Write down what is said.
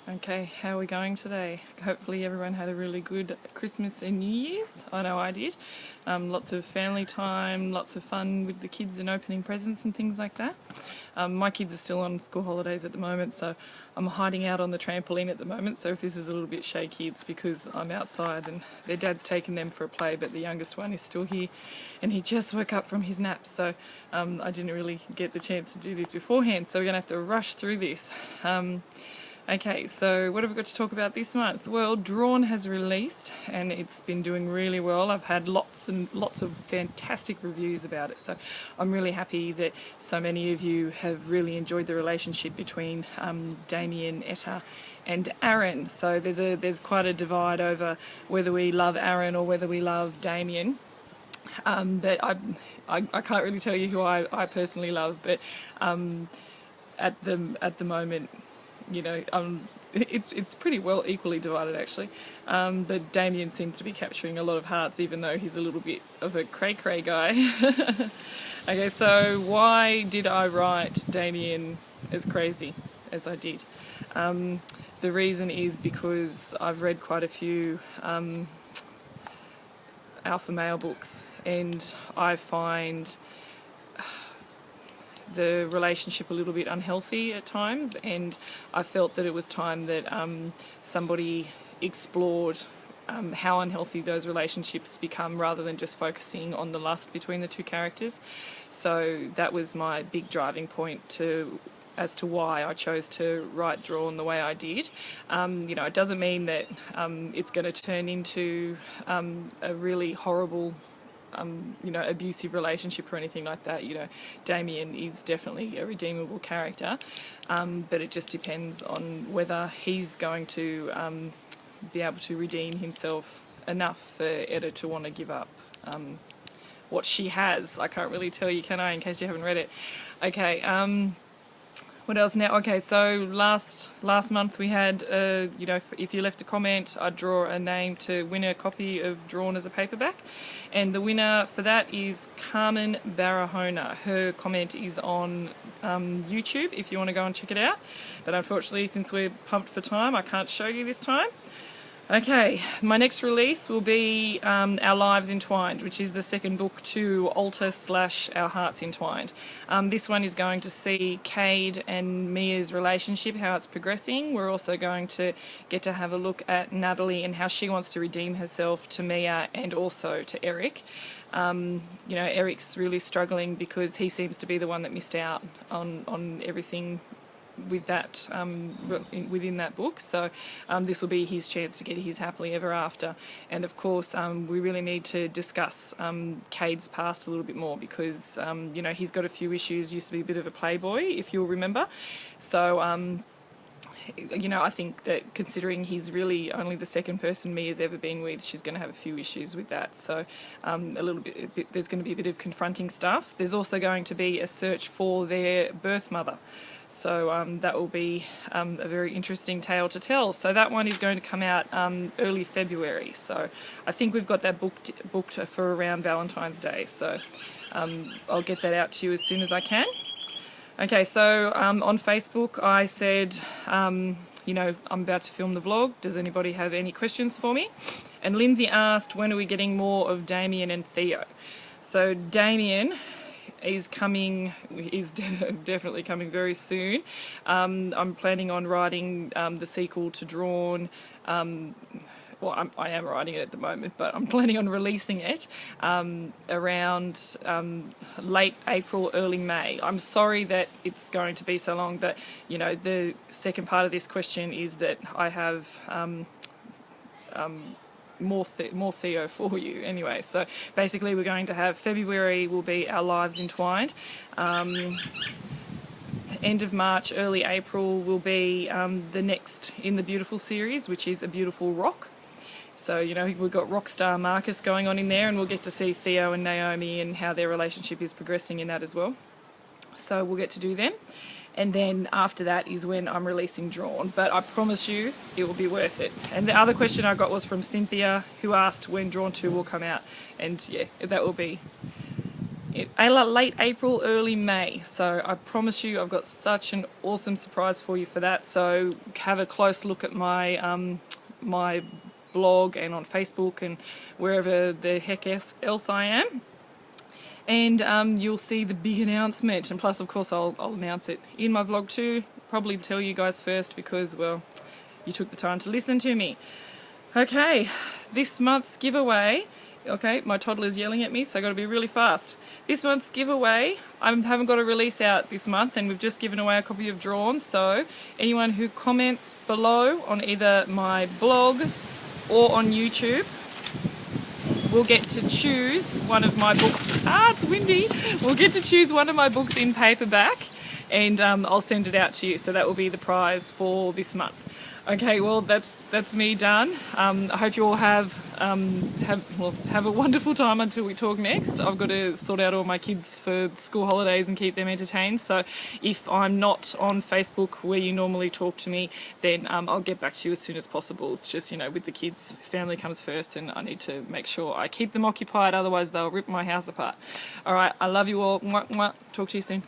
Okay, how are we going today? Hopefully everyone had a really good Christmas and New Year's. I know I did. Lots of family time, lots of fun with the kids and opening presents and things like that. My kids are still on school holidays at the moment, so I'm hiding out on the trampoline at the moment. So if this is a little bit shaky, it's because I'm outside and their dad's taken them for a play, but the youngest one is still here and he just woke up from his nap. So I didn't really get the chance to do this beforehand, so we're going to have to rush through this. Okay, so what have we got to talk about this month? Well, Drawn has released and it's been doing really well. I've had lots and lots of fantastic reviews about it, so I'm really happy that so many of you have really enjoyed the relationship between Damien, Etta and Aaron. So there's quite a divide over whether we love Aaron or whether we love Damien. But I can't really tell you who I personally love, but at the moment, you know, it's pretty well equally divided actually. But Damien seems to be capturing a lot of hearts, even though he's a little bit of a cray-cray guy. Okay, so why did I write Damien as crazy as I did? The reason is because I've read quite a few alpha male books, and I find the relationship a little bit unhealthy at times, and I felt that it was time that somebody explored how unhealthy those relationships become rather than just focusing on the lust between the two characters. So that was my big driving point as to why I chose to write Drawn the way I did. You know, it doesn't mean that it's going to turn into a really horrible you know, abusive relationship or anything like that. You know, Damien is definitely a redeemable character, but it just depends on whether he's going to be able to redeem himself enough for Etta to want to give up what she has. I can't really tell you, can I, in case you haven't read it? Okay, what else now? Okay, so last month we had, you know, if you left a comment, I'd draw a name to win a copy of Drawn as a paperback. And the winner for that is Carmen Barahona. Her comment is on YouTube if you want to go and check it out. But unfortunately, since we're pumped for time, I can't show you this time. Okay, my next release will be Our Lives Entwined, which is the second book to Alter / Our Hearts Entwined. This one is going to see Cade and Mia's relationship, how it's progressing. We're also going to get to have a look at Natalie and how she wants to redeem herself to Mia and also to Eric. You know, Eric's really struggling because he seems to be the one that missed out on everything with that within that book, so this will be his chance to get his happily ever after. And of course we really need to discuss Cade's past a little bit more because you know, he's got a few issues, used to be a bit of a playboy if you'll remember, so you know, I think that considering he's really only the second person Mia's ever been with, she's going to have a few issues with that. So there's going to be a bit of confronting stuff. There's also going to be a search for their birth mother. So that will be a very interesting tale to tell. So that one is going to come out early February. So I think we've got that booked for around Valentine's Day. So I'll get that out to you as soon as I can. Okay, so on Facebook I said, you know, I'm about to film the vlog. Does anybody have any questions for me? And Lindsay asked, when are we getting more of Damien and Theo? So Damien is definitely coming very soon. I'm planning on writing the sequel to Drawn. Well, I am writing it at the moment, but I'm planning on releasing it around late April, early May. I'm sorry that it's going to be so long, but you know, the second part of this question is that I have more Theo for you anyway. So basically we're going to have February will be Our Lives Entwined. End of March, early April will be the next in the Beautiful series, which is A Beautiful Rock. So, you know, we've got Rockstar Marcus going on in there, and we'll get to see Theo and Naomi and how their relationship is progressing in that as well. So we'll get to do them. And then after that is when I'm releasing Drawn. But I promise you, it will be worth it. And the other question I got was from Cynthia, who asked when Drawn 2 will come out. And yeah, that will be late April, early May. So I promise you I've got such an awesome surprise for you for that. So have a close look at my my blog and on Facebook and wherever the heck else I am. And you'll see the big announcement. And plus, of course, I'll announce it in my vlog too. Probably tell you guys first because, well, you took the time to listen to me. Okay, this month's giveaway. Okay, my toddler's yelling at me, so I've got to be really fast. This month's giveaway, I haven't got a release out this month, and we've just given away a copy of Drawn. So anyone who comments below on either my blog or on YouTube will get to choose one of my books. It's windy. We'll get to choose one of my books in paperback, and I'll send it out to you. So that will be the prize for this month. Okay, well that's me done. I hope you all have a wonderful time until we talk next. I've got to sort out all my kids for school holidays and keep them entertained. So if I'm not on Facebook where you normally talk to me, then I'll get back to you as soon as possible. It's just, with the kids, family comes first, and I need to make sure I keep them occupied. Otherwise, they'll rip my house apart. All right, I love you all. Mwah, mwah. Talk to you soon.